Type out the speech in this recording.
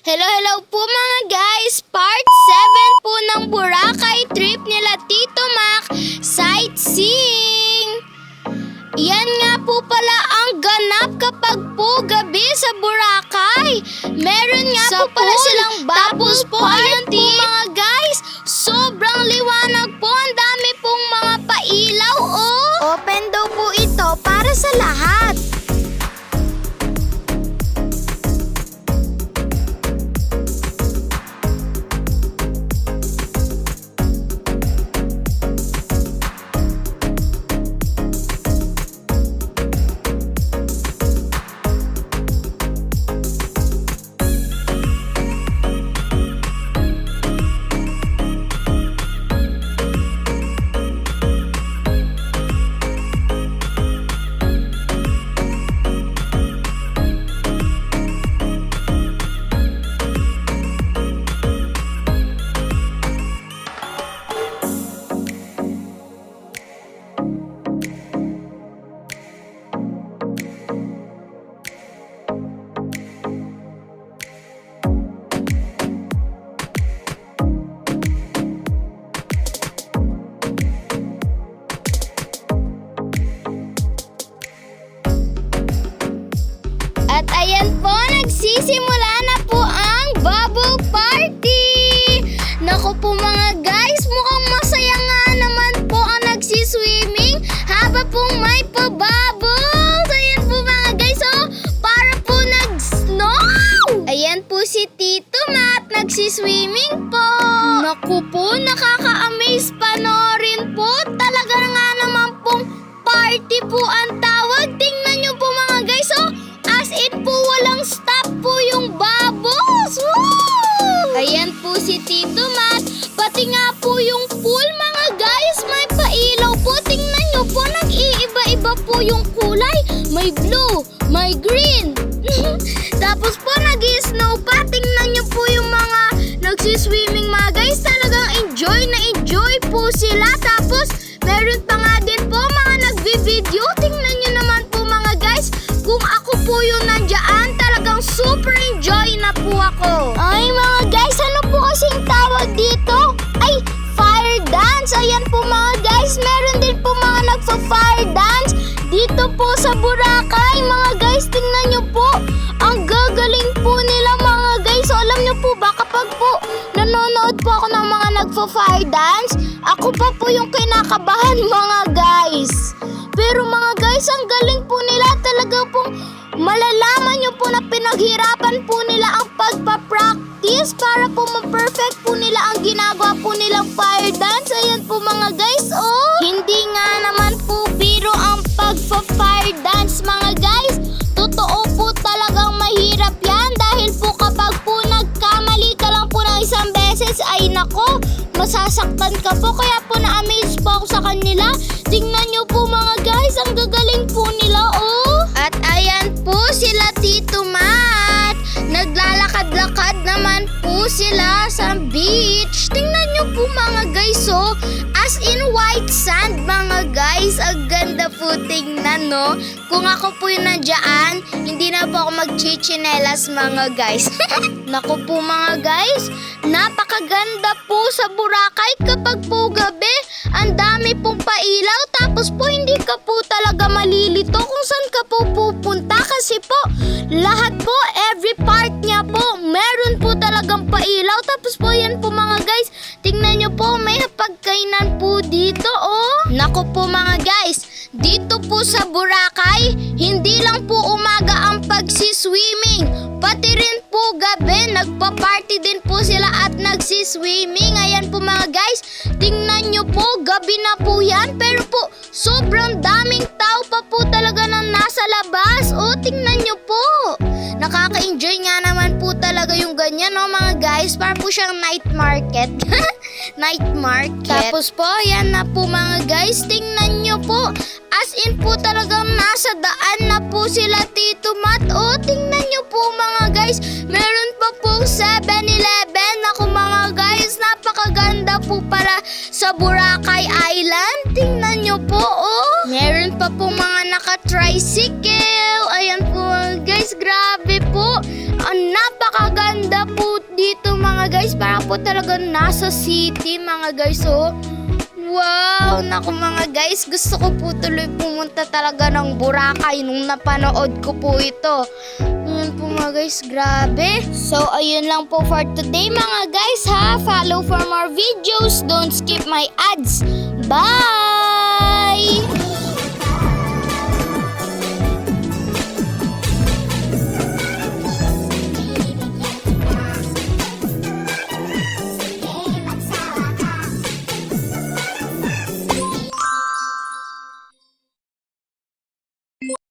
Hello po mga guys! Part 7 po ng Boracay trip nila Tito Mac sightseeing! Yan nga po pala ang ganap kapag po gabi sa Boracay. Meron nga po pala silang bubble party. Mga guys, sobrang liwanag po. Ang dami pong mga pailaw oh! Open daw po ito para sa lahat. At ayan po, nagsisimula na po ang bubble party! Naku po mga guys, mukhang masaya nga naman po ang nagsiswimming habang po may pa-bubbles! Ayan po mga guys, oh, para po nag-snow! Ayan po si Tito Matt, nagsiswimming po! Naku po, nakaka-amaze panoorin po! Talaga nga naman pong party po ang tawag! Tingnan nyo po mga guys, oh! As in po, walang stop po yung bubbles! Woo! Ayan po si Tito Matt. Pati nga po yung pool, mga guys. May pailaw po. Tingnan nyo po, nag-iiba-iba po yung kulay. May blue, may green. Tapos po, nag-i-snow pa. Tingnan nyo po yung mga nagsiswimming, mga guys. Talagang enjoy na enjoy po sila. Tapos, meron pa nga din po mga nagvi-video. Tingnan nyo naman po, mga guys. Kung ako po yung nandiyan, talagang super enjoy na po ako. Ay mga guys, ano po kasing tawag dito? Ay, fire dance. Ayan po mga guys, meron din po mga nagpa-fire dance dito po sa Boracay. Mga guys, tingnan nyo po. Ang gagaling po nila mga guys. So, alam nyo po ba kapag po nanonood po ako ng mga nagpa-fire dance, ako pa po yung kinakabahan mga guys. Pero mga guys, ang galing po nila. Talaga pong malalaman nyo po na pinaghirapan po nila ang pagpa-practice para po ma-perfect po nila ang ginagawa po nilang fire dance. Ayan po mga guys, oh! Hindi nga naman po biro ang pagpa-fire dance mga guys. Totoo po talagang mahirap yan dahil po kapag po nagkamali ka lang po ng isang beses, ay nako, masasaktan ka po. Kaya po na-amaze po ako sa kanila. Tingnan nyo po mga guys, ang gagaling po nila, oh! At ayan po sila Tito Matt. Naglalakad-lakad naman po sila sa beach. Tingnan nyo po mga guys, oh. As in white sand mga guys. Ang ganda po tingnan, no? Kung ako po yung nandiyan, hindi na po ako magchichinelas mga guys. Naku po mga guys, napakaganda po sa Boracay kapag po gabi. Ang dami pong pailaw, tapos po hindi ka po talaga malilito kung saan ka po pupunta kasi po lahat po, every part niya po, meron po talagang pailaw. Tapos po yan po mga guys, tingnan nyo po, may pagkainan po dito, oh. Naku po mga guys, dito po sa Boracay, hindi lang po umaga ang pagsiswimming, pati rin po gabi, nagpa-party din po sila at nagsiswimming. Ayan po mga guys, tingnan nyo po, gabi na po yan, pero po sobrang daming tao pa po talaga na nasa labas. O, tingnan nyo po, nakaka-enjoy nga naman po talaga yung ganyan, no mga guys. Para po siyang night market. Night market. Tapos po, yan na po mga guys, tingnan nyo po. As in po talagang nasa daan na po sila Tito Matt. O, tingnan nyo po mga guys, meron pa pong 7-Eleven. Ako mga guys, napakaganda po pala sa Boracay Island. Tingnan nyo po, oh. Meron pa pong mga naka-tricycle. Ayan po guys, grabe po. Ang napakaganda ganda po dito mga guys. Parang po talaga nasa city mga guys, oh. Wow! Naku mga guys, gusto ko po tuloy pumunta talaga ng Boracay nung napanood ko po ito. Ayun po mga guys, grabe. So, ayun lang po for today mga guys ha. Follow for more videos. Don't skip my ads. Bye!